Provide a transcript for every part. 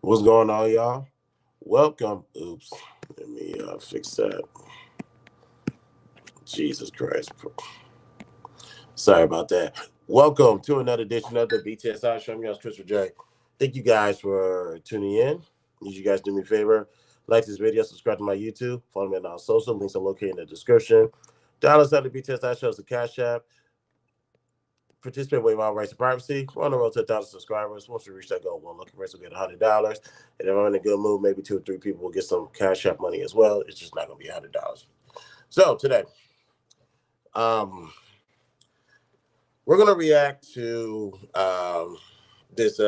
What's going on, y'all? Welcome. Oops. Let me fix that. Jesus Christ. Sorry about that. Welcome to another edition of the BTSI Show. I'm your host, Christopher J. Thank you guys for tuning in. Need you guys do me a favor. Like this video, subscribe to my YouTube, follow me on all social. Links are located in the description. Download us at the BTSI Show. It's a Cash App. Participate with my rights to privacy. We're on the road to 1,000 subscribers. Once we reach that goal, one lucky person will get $100. And if I'm in a good mood, maybe 2 or 3 people will get some Cash App money as well. It's just not going to be $100. So today, we're going to react to this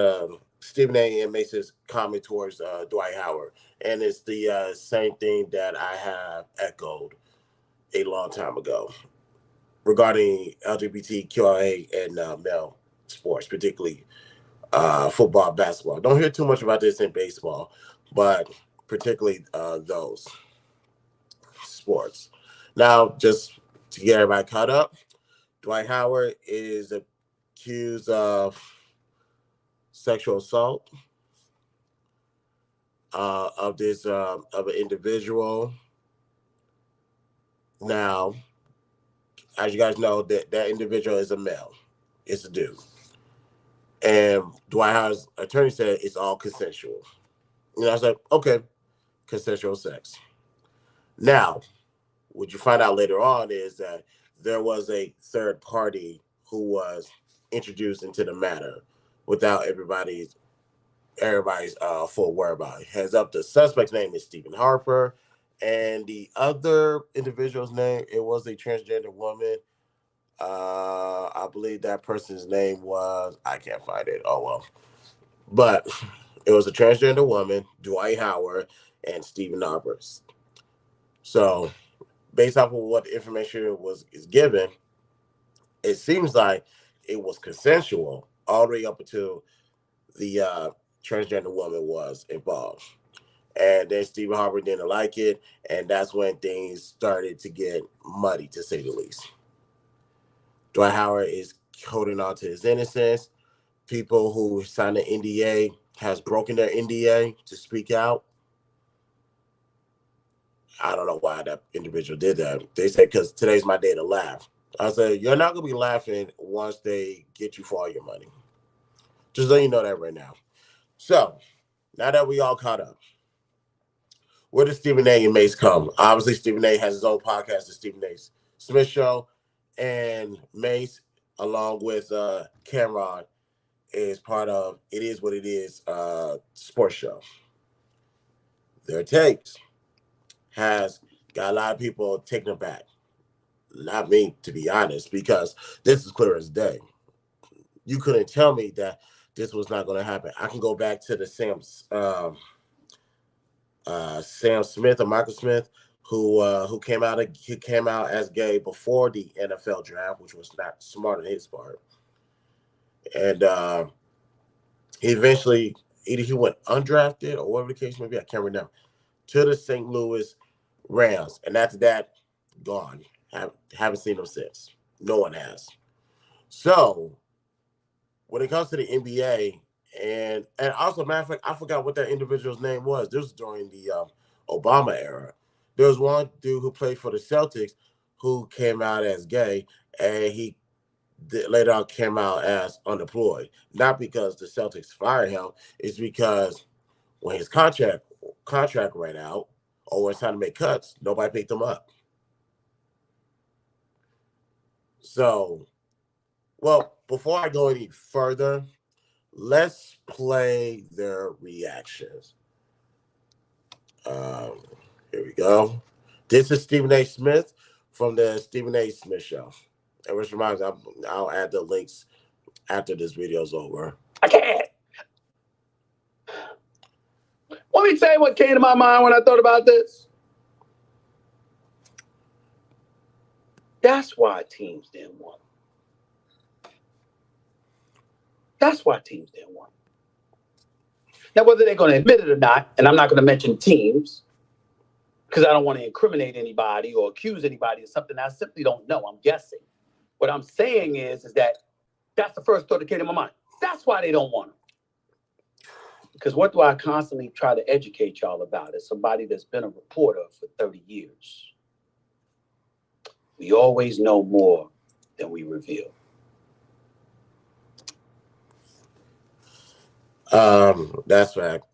Stephen A. and Mace's comment towards Dwight Howard. And it's the same thing that I have echoed a long time ago regarding LGBTQIA and male sports, particularly football, basketball. Don't hear too much about this in baseball, but particularly those sports. Now, just to get everybody caught up, Dwight Howard is accused of sexual assault of an individual. Now, as you guys know, that individual is a male. It's a dude. And Dwight Howard's attorney said it's all consensual. And I was like, okay, consensual sex. Now, what you find out later on is that there was a third party who was introduced into the matter without everybody's full whereabouts. Heads up, the suspect's name is Stephen Harper, and the other individual's name, it was a transgender woman. I believe that person's name was, I can't find it. Oh, well. But it was a transgender woman, Dwight Howard, and Stephen Harper. So based off of what the information is given, it seems like it was consensual all the way up until the transgender woman was involved. And then Stephen Harper didn't like it, and that's when things started to get muddy, to say the least. Dwight Howard is holding on to his innocence. People who signed an NDA has broken their NDA to speak out. I don't know why that individual did that. They said, because today's my day to laugh. I said, you're not going to be laughing once they get you for all your money. Just let you know that right now. So, now that we all caught up, where does Stephen A. and Mace come? Obviously, Stephen A. has his own podcast, the Stephen A. Smith Show, and Mace, along with Cameron, is part of It Is What It Is sports show. Their takes has got a lot of people taken aback. Not me, to be honest, because this is clear as day. You couldn't tell me that this was not going to happen. I can go back to the Sam Smith or Michael Smith, who came out as gay before the NFL draft, which was not smart on his part. And he eventually either he went undrafted or whatever the case may be, I can't remember, to the St. Louis Rams. And after that, gone. Haven't seen him since. No one has. So when it comes to the NBA, and also, matter of fact, I forgot what that individual's name was. This was during the Obama era. There was one dude who played for the Celtics who came out as gay, and he later on came out as unemployed. Not because the Celtics fired him, it's because when his contract ran out or when it's time to make cuts, nobody picked him up. So, well, before I go any further, let's play their reactions. Here we go. This is Stephen A. Smith from the Stephen A. Smith Show. And which reminds me, I'll add the links after this video's over. I can't. Let me tell you what came to my mind when I thought about this. That's why teams didn't win. That's why teams didn't win. Now, whether they're going to admit it or not, and I'm not going to mention teams because I don't want to incriminate anybody or accuse anybody of something I simply don't know. I'm guessing. What I'm saying is that that's the first thought that came to my mind. That's why they don't want them. Because what do I constantly try to educate y'all about as somebody that's been a reporter for 30 years? We always know more than we reveal. That's fact.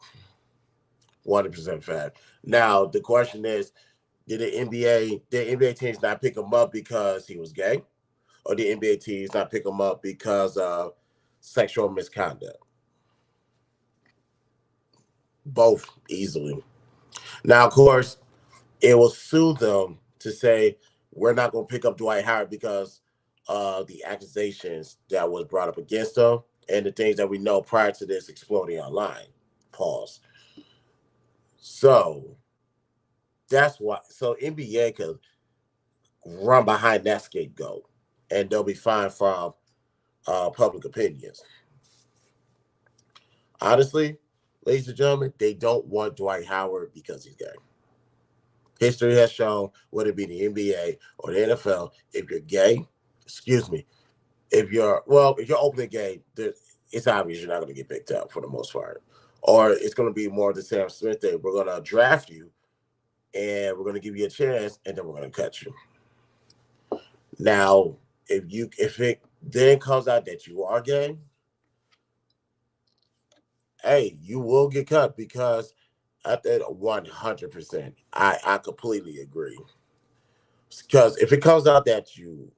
100% fact. Now, the question is, did the NBA teams not pick him up because he was gay? Or did NBA teams not pick him up because of sexual misconduct? Both, easily. Now, of course, it will soothe them to say, we're not going to pick up Dwight Howard because of the accusations that was brought up against him and the things that we know prior to this exploding online. Pause. So that's why. So NBA could run behind that scapegoat, and they'll be fine from public opinions. Honestly, ladies and gentlemen, they don't want Dwight Howard because he's gay. History has shown, whether it be the NBA or the NFL, if you're gay, if you're openly gay, it's obvious you're not going to get picked up for the most part. Or it's going to be more of the Sam Smith thing. We're going to draft you, and we're going to give you a chance, and then we're going to cut you. Now, if it then comes out that you are gay, hey, you will get cut because at that 100%, I completely agree. Because if it comes out that you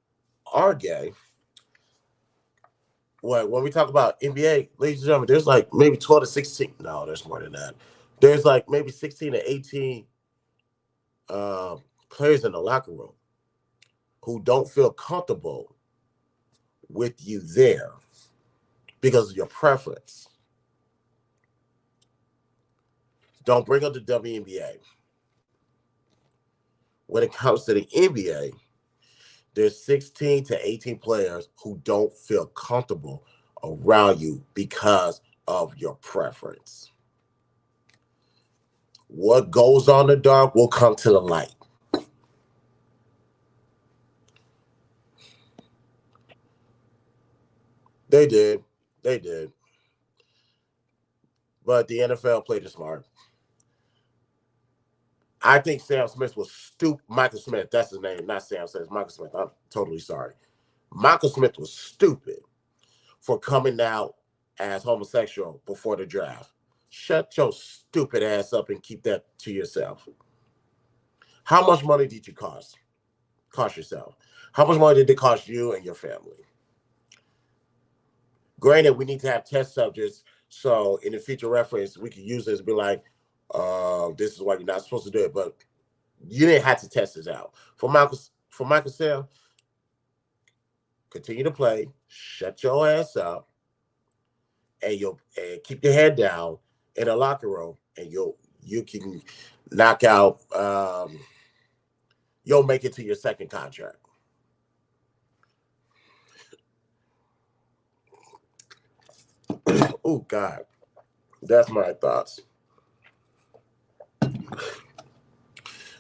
are gay, when we talk about NBA, ladies and gentlemen, there's like maybe 12 to 16. No, there's more than that. There's like maybe 16 to 18 players in the locker room who don't feel comfortable with you there because of your preference. Don't bring up the WNBA. When it comes to the NBA, there's 16 to 18 players who don't feel comfortable around you because of your preference. What goes on in the dark will come to the light. They did. They did. But the NFL played it smart. I think Sam Smith was stupid. Michael Smith, that's his name, not Sam Smith. Michael Smith. I'm totally sorry. Michael Smith was stupid for coming out as homosexual before the draft. Shut your stupid ass up and keep that to yourself. How much money did you cost yourself? How much money did it cost you and your family? Granted, we need to have test subjects, so in the future reference, we can use this and be like, this is why you're not supposed to do it, but you didn't have to test this out. For Michael Sam, continue to play, shut your ass up, and keep your head down in the locker room, and you can knock out. You'll make it to your second contract. Oh God, that's my thoughts.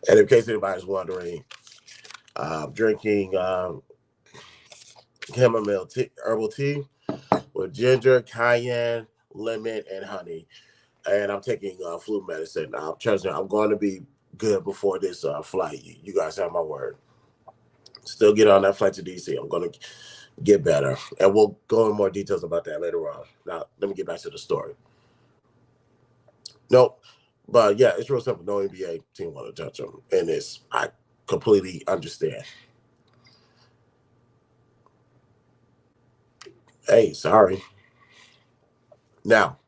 And in case anybody's wondering, drinking chamomile herbal tea with ginger, cayenne, lemon, and honey. And I'm taking flu medicine. Trust me, I'm going to be good before this flight. You guys have my word. Still get on that flight to DC. I'm going to get better. And we'll go in more details about that later on. Now, let me get back to the story. Nope. But yeah, it's real simple. No NBA team want to touch them. And I completely understand. Hey, sorry. Now,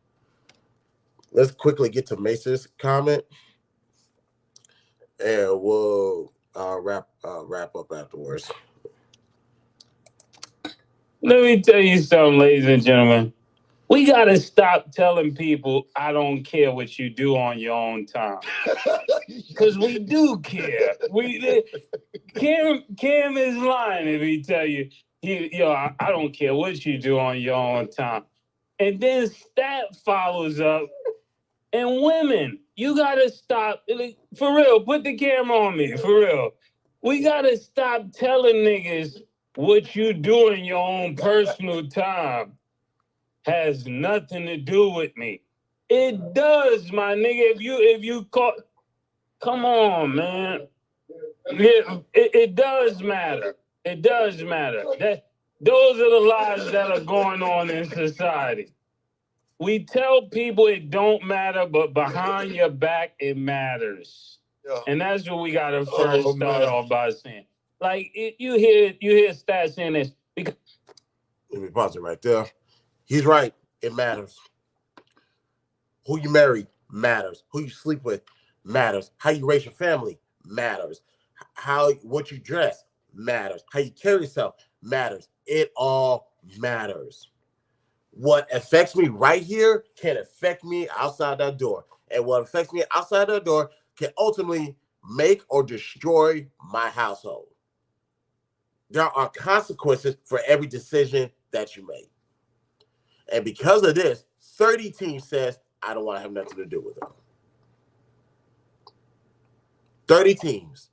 let's quickly get to Mace's comment. And we'll wrap up afterwards. Let me tell you something, ladies and gentlemen. We got to stop telling people, I don't care what you do on your own time. Because we do care. Cam is lying if he tell you, I don't care what you do on your own time. And then Stat follows up. And women, you got to stop. For real, put the camera on me. For real. We got to stop telling niggas what you do in your own personal time has nothing to do with me. It does, my nigga. If you call, come on, man. It does matter. It does matter. Those are the lies that are going on in society. We tell people it don't matter, but behind your back, it matters. Yeah. And that's what we got to first start off by saying. Like, you hear Stat saying this. Because let me pause it right there. He's right. It matters. Who you marry matters. Who you sleep with matters. How you raise your family matters. What you dress matters. How you carry yourself matters. It all matters. What affects me right here can affect me outside that door. And what affects me outside that door can ultimately make or destroy my household. There are consequences for every decision that you make. And because of this, 30 teams says, I don't want to have nothing to do with it. 30 teams.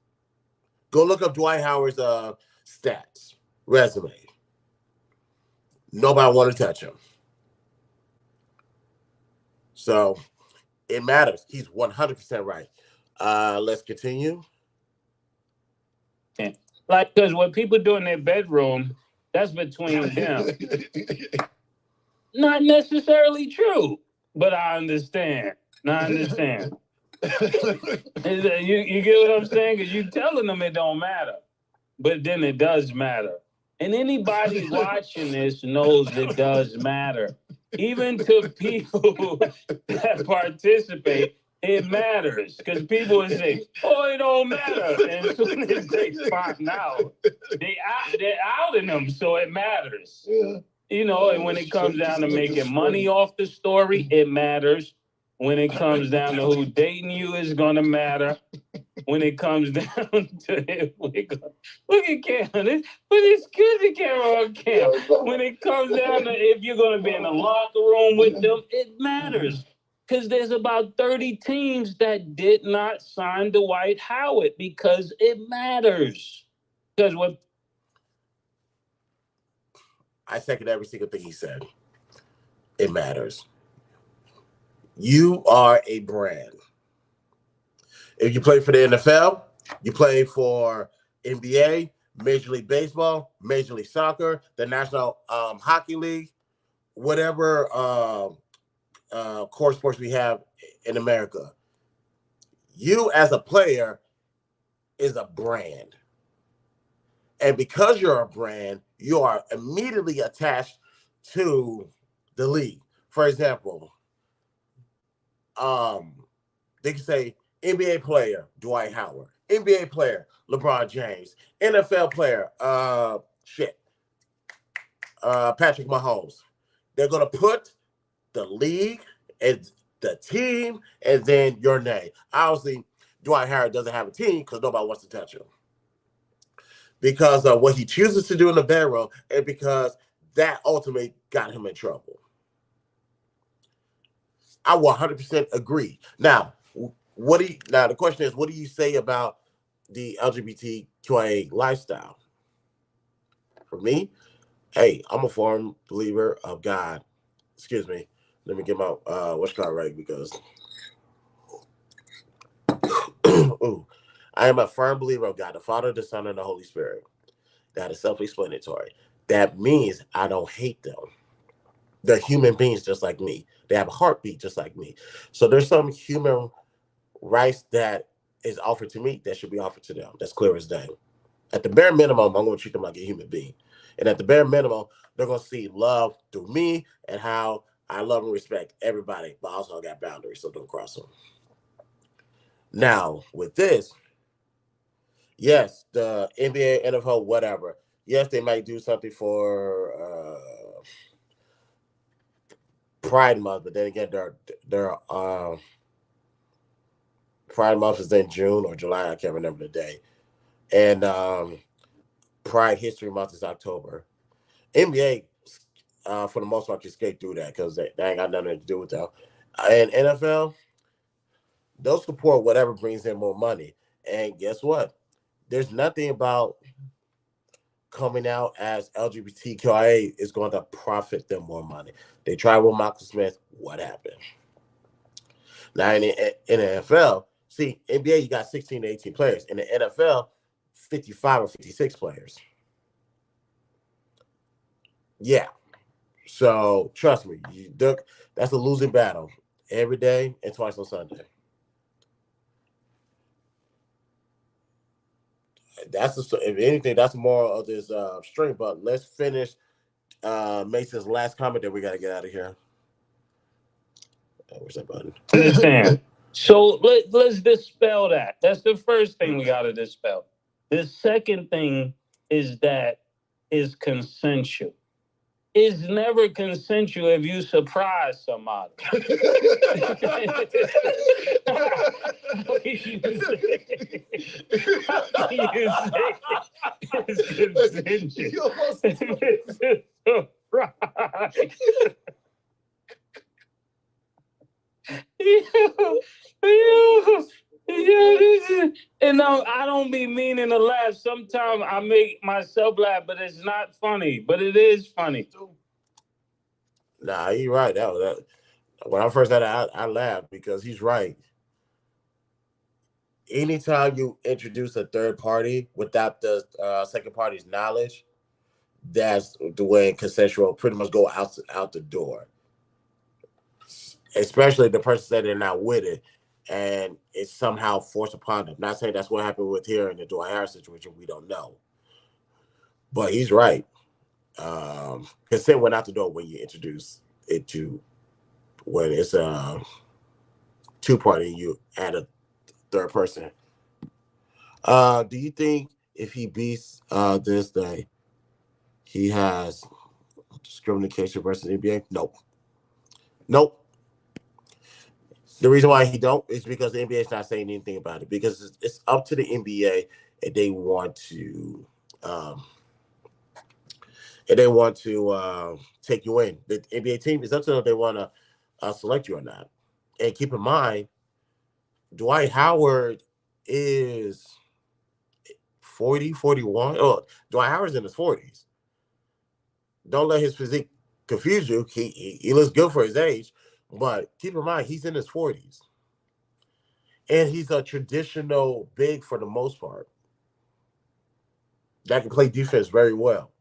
Go look up Dwight Howard's stats, resume. Nobody want to touch him. So it matters. He's 100% right. Let's continue. Like, because what people do in their bedroom, that's between them. Not necessarily true, but I understand. You get what I'm saying? Because you're telling them it don't matter, but then it does matter. And anybody watching this knows it does matter. Even to people that participate, it matters. Because people will say, oh, it don't matter. And as soon as they find out, they're outing them, so it matters. Yeah. And when it comes down to making money off the story, it matters. When it comes down to who dating you is going to matter. When it comes down to look at Cam. Put this good camera on Cam. When it comes down to if you're going to be in the locker room with them, it matters. Because there's about 30 teams that did not sign Dwight Howard because it matters. Because what I second every single thing he said. It matters. You are a brand. If you play for the NFL, you play for NBA, Major League Baseball, Major League Soccer, the National Hockey League, whatever core sports we have in America. You as a player is a brand. And because you're a brand, you are immediately attached to the league. For example, they can say NBA player, Dwight Howard, NBA player, LeBron James, NFL player, Patrick Mahomes. They're going to put the league and the team and then your name. Obviously, Dwight Howard doesn't have a team because nobody wants to touch him. Because of what he chooses to do in the bedroom and because that ultimately got him in trouble. I 100% agree. Now, the question is, what do you say about the LGBTQIA lifestyle? For me, hey, I'm a firm believer of God. Excuse me. Let me get my what's called right because ooh, I am a firm believer of God, the Father, the Son, and the Holy Spirit. That is self-explanatory. That means I don't hate them. They're human beings just like me. They have a heartbeat just like me. So there's some human rights that is offered to me that should be offered to them. That's clear as day. At the bare minimum, I'm going to treat them like a human being. And at the bare minimum, they're going to see love through me and how I love and respect everybody, but also I got boundaries, so don't cross them. Now, with this, yes, the NBA, NFL, whatever. Yes, they might do something for Pride Month, but then again, their Pride Month is in June or July. I can't remember the day. And Pride History Month is October. NBA, for the most part, can skate through that because they ain't got nothing to do with that. And NFL, they'll support whatever brings in more money. And guess what? There's nothing about coming out as LGBTQIA is going to profit them more money. They tried with Michael Smith. What happened? Now, in the NFL, see, NBA, you got 16 to 18 players. In the NFL, 55 or 56 players. Yeah. So, trust me, that's a losing battle every day and twice on Sunday. If anything, that's more of this string. But let's finish Mason's last comment that we got to get out of here. Where's that button? Understand. So let's dispel that. That's the first thing we got to dispel. The second thing is that is consensual. It's never consensual if you surprise somebody. You say it's consensual. It's a surprise. And I don't be meaning to laugh. Sometimes I make myself laugh, but it's not funny. But it is funny. Nah, you're right. When I first had it, I laughed because he's right. Anytime you introduce a third party without the second party's knowledge, that's the way consensual pretty much go out the door. Especially the person said they're not with it, and it's somehow forced upon them. Not saying that's what happened with here in the Dwight Howard situation. We don't know, but he's right. Consent went out the door when you introduce it to when it's a two-party. You add a third person. Do you think if he beats this day, he has discrimination versus NBA? Nope. The reason why he don't is because the NBA is not saying anything about it because it's up to the NBA and they want to take you in. The NBA team is up to them if they want to select you or not. And keep in mind, Dwight Howard is 40, 41. Oh, Dwight Howard's in his 40s. Don't let his physique confuse you. He looks good for his age, but keep in mind, he's in his 40s. And he's a traditional big for the most part that can play defense very well.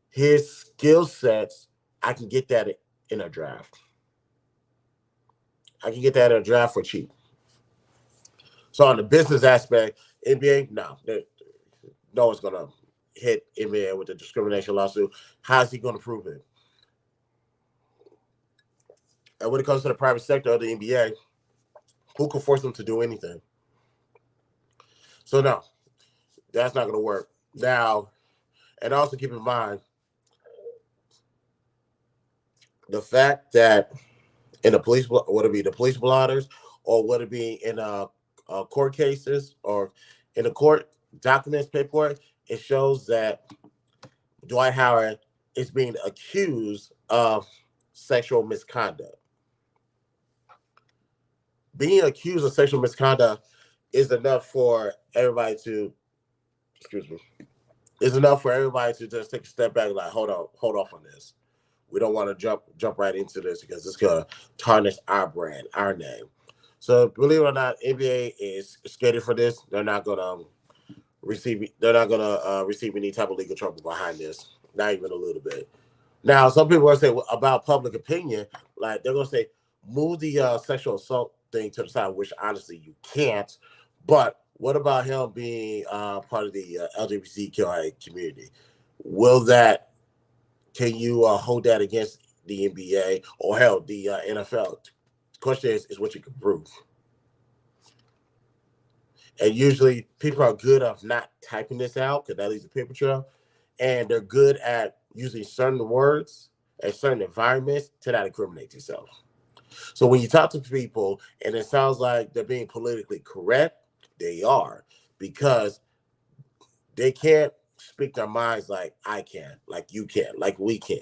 His skill sets, I can get that in a draft. I can get that in a draft for cheap. So on the business aspect, NBA, no one's gonna hit NBA with a discrimination lawsuit. How's he gonna prove it? And when it comes to the private sector of the NBA, who can force them to do anything? So no, that's not gonna work. Now, and also keep in mind the fact that in the police, would it be the police blotters, or would it be in court cases or in the court documents, paperwork? It shows that Dwight Howard is being accused of sexual misconduct. Being accused of sexual misconduct is enough for everybody to, is enough for everybody to just take a step back, like, hold off on this. We don't want to jump right into this because it's gonna tarnish our brand, our name. So believe it or not, NBA is scared for this. They're not gonna receive. They're not gonna receive any type of legal trouble behind this. Not even a little bit. Now, some people are saying about public opinion, like they're gonna say, move the sexual assault thing to the side, which honestly you can't. But what about him being part of the LGBTQI community? Will that? Can you hold that against the NBA or hell the NFL? The question is what you can prove. And usually people are good at not typing this out because that leaves a paper trail, and they're good at using certain words and certain environments to not incriminate yourself. So when you talk to people and it sounds like they're being politically correct, they are, because they can't speak their minds like I can, like you can, like we can.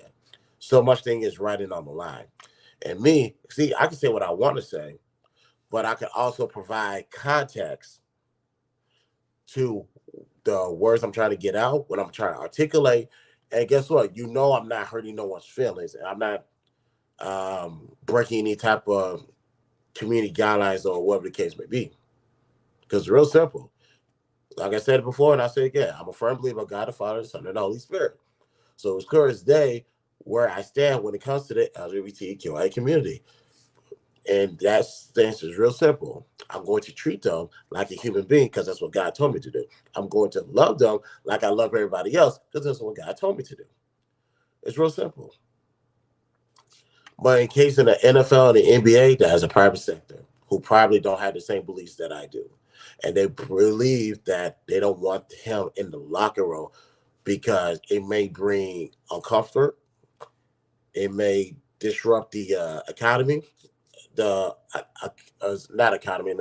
So much thing is writing on the line. And me, see, I can say what I want to say, but I can also provide context to the words I'm trying to get out, what I'm trying to articulate. And guess what? You know I'm not hurting no one's feelings. And I'm not breaking any type of community guidelines or whatever the case may be. Because it's real simple. Like I said before, and I say again, I'm a firm believer of God the Father, the Son, and the Holy Spirit. So it's clear as day where I stand when it comes to the LGBTQI community. And that stance is real simple. I'm going to treat them like a human being because that's what God told me to do. I'm going to love them like I love everybody else because that's what God told me to do. It's real simple. But in case in the NFL and the NBA, that is a private sector who probably don't have the same beliefs that I do. And they believe that they don't want him in the locker room because it may bring uncomfort. It may disrupt the academy. Not academy.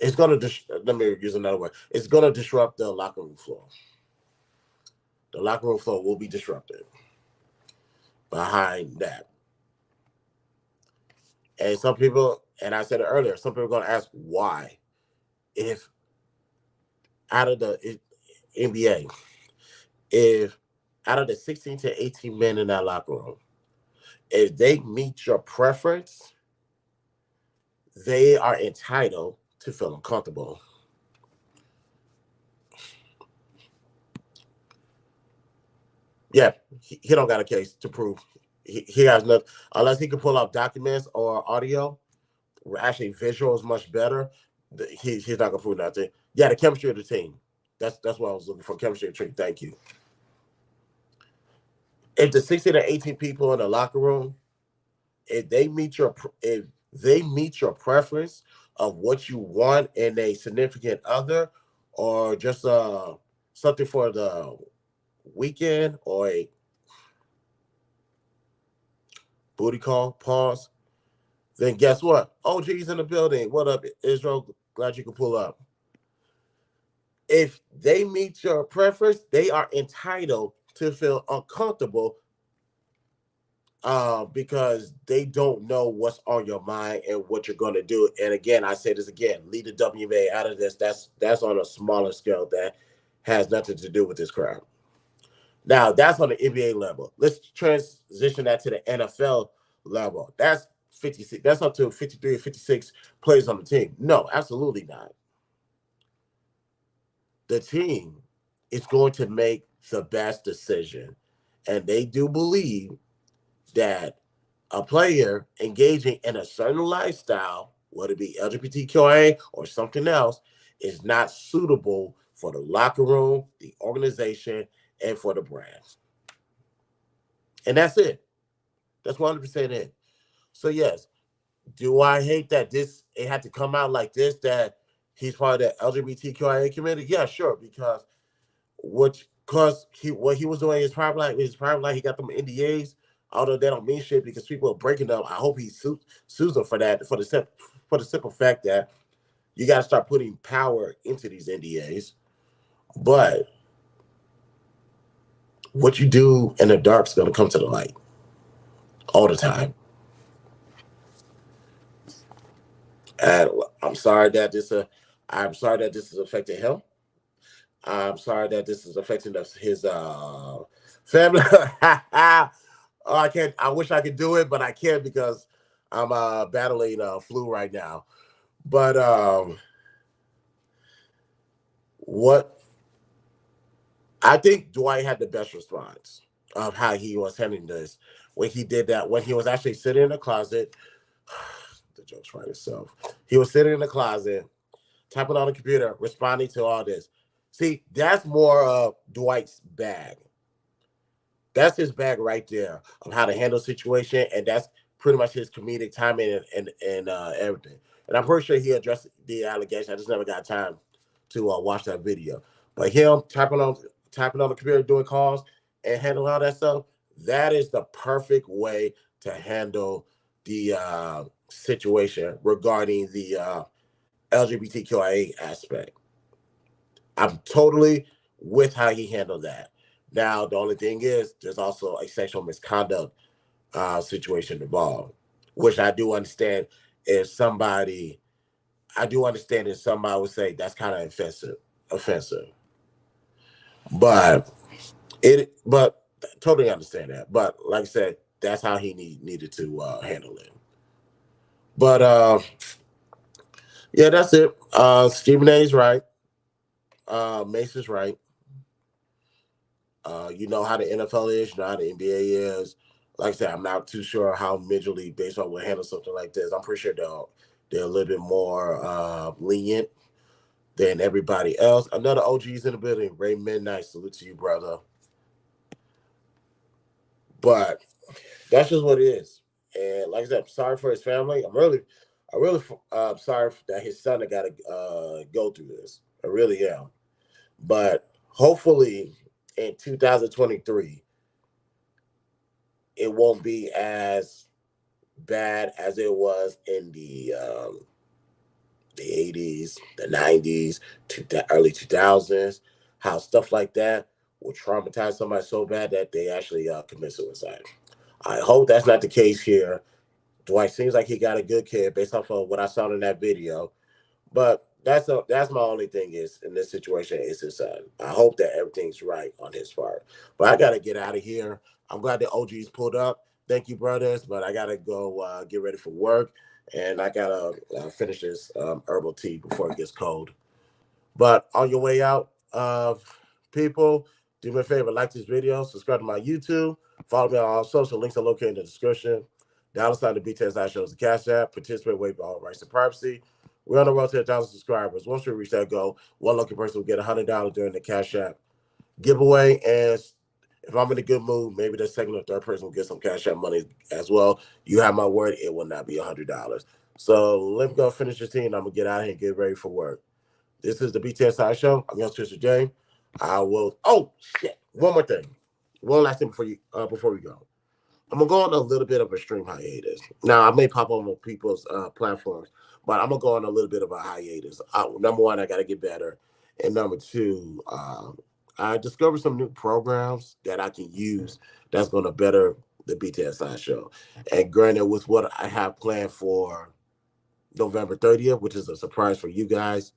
It's gonna let me use another word. It's gonna disrupt the locker room floor. The locker room floor will be disrupted behind that. And some people, and I said it earlier, some people are gonna ask why. If out of the NBA, if out of the 16 to 18 men in that locker room, if they meet your preference, they are entitled to feel uncomfortable. Yeah, he don't got a case to prove. He has nothing unless he can pull up documents or audio. Actually, visual is much better. He's not gonna prove nothing. Yeah, the chemistry of the team. That's what I was looking for. Chemistry of the team. Thank you. If the 16 to 18 people in the locker room, if they meet your preference of what you want in a significant other, or just something for the weekend, or a booty call, pause, then guess what? OG's in the building. What up, Israel? Glad you can pull up. If they meet your preference, they are entitled to feel uncomfortable because they don't know what's on your mind and what you're going to do. And again, I say this again: leave the WNBA out of this. That's on a smaller scale that has nothing to do with this crowd. Now that's on the NBA level. Let's transition that to the NFL level. That's 56. That's up to 53 or 56 players on the team. No, absolutely not. The team is going to make the best decision, and they do believe that a player engaging in a certain lifestyle, whether it be LGBTQIA or something else, is not suitable for the locker room, the organization, and for the brand. And that's it. That's 100% it. So yes, do I hate that it had to come out like this, that he's part of the LGBTQIA community? Yeah, sure, because what he was doing in his private life, he got them NDAs. Although they don't mean shit because people are breaking them. I hope he sues them for that, for the simple fact that you got to start putting power into these NDAs. But what you do in the dark is going to come to the light all the time. And I'm sorry that this is affecting him. I'm sorry that this is affecting his family. Oh, I can't. I wish I could do it, but I can't because I'm battling flu right now. But what I think Dwight had the best response of how he was handling this when he did that. When he was actually sitting in the closet, the joke's right itself. He was sitting in the closet, typing on the computer, responding to all this. See, that's more of Dwight's bag. That's his bag right there of how to handle situation, and that's pretty much his comedic timing and everything. And I'm pretty sure he addressed the allegation. I just never got time to watch that video. But him typing on the computer, doing calls, and handling all that stuff, that is the perfect way to handle the situation regarding the LGBTQIA aspect. I'm totally with how he handled that. Now, the only thing is, there's also a sexual misconduct situation involved, which I do understand. I do understand if somebody would say that's kind of offensive, but totally understand that. But like I said, that's how he needed to handle it. But yeah, that's it. Stephen A. is right. Mace is right. You know how the NFL is, you know how the NBA is. Like I said, I'm not too sure how Major League Baseball will handle something like this. I'm pretty sure they're a little bit more lenient than everybody else. Another OG's in the building, Ray Midnight. Salute to you, brother. But that's just what it is. And like I said, I'm sorry for his family. I'm really sorry that his son got to go through this. I really am. But hopefully in 2023, it won't be as bad as it was in the 80s, the 90s, early 2000s, how stuff like that will traumatize somebody so bad that they actually commit suicide. I hope that's not the case here. Dwight seems like he got a good kid based off of what I saw in that video. But that's my only thing is in this situation is his son. I hope that everything's right on his part. But I gotta get out of here. I'm glad the OGs pulled up. Thank you, brothers. But I gotta go get ready for work, and I gotta finish this herbal tea before it gets cold. But on your way out, people, do me a favor, like this video, subscribe to my YouTube, follow me on all social links are located in the description. $sign the BTS shows the Cash App, participate, waive all rights and privacy. We're on the road to 1,000 subscribers. Once we reach that goal, one lucky person will get $100 during the Cash App giveaway. And if I'm in a good mood, maybe the second or third person will get some Cash App money as well. You have my word, it will not be $100. So let me go finish this team. I'm going to get out of here and get ready for work. This is the BTS Show. I'm your sister Jane. I will. Oh, shit. One more thing. One last thing before we go. I'm going to go on a little bit of a stream hiatus. Now, I may pop on people's platforms, but I'm going to go on a little bit of a hiatus. Number one, I got to get better. And number two, I discovered some new programs that I can use that's going to better the BTSI show. And granted, with what I have planned for November 30th, which is a surprise for you guys,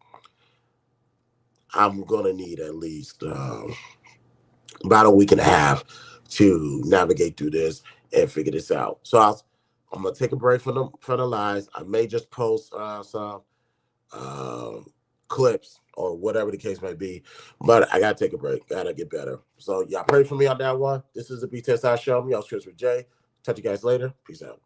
I'm going to need at least about a week and a half to navigate through this and figure this out. So I'm going to take a break from the lives. I may just post some clips or whatever the case may be, but I gotta take a break. Gotta get better. So y'all pray for me on that one. This is the BTSI show. I'm your host, Chris with Jay. Talk to you guys later. Peace out.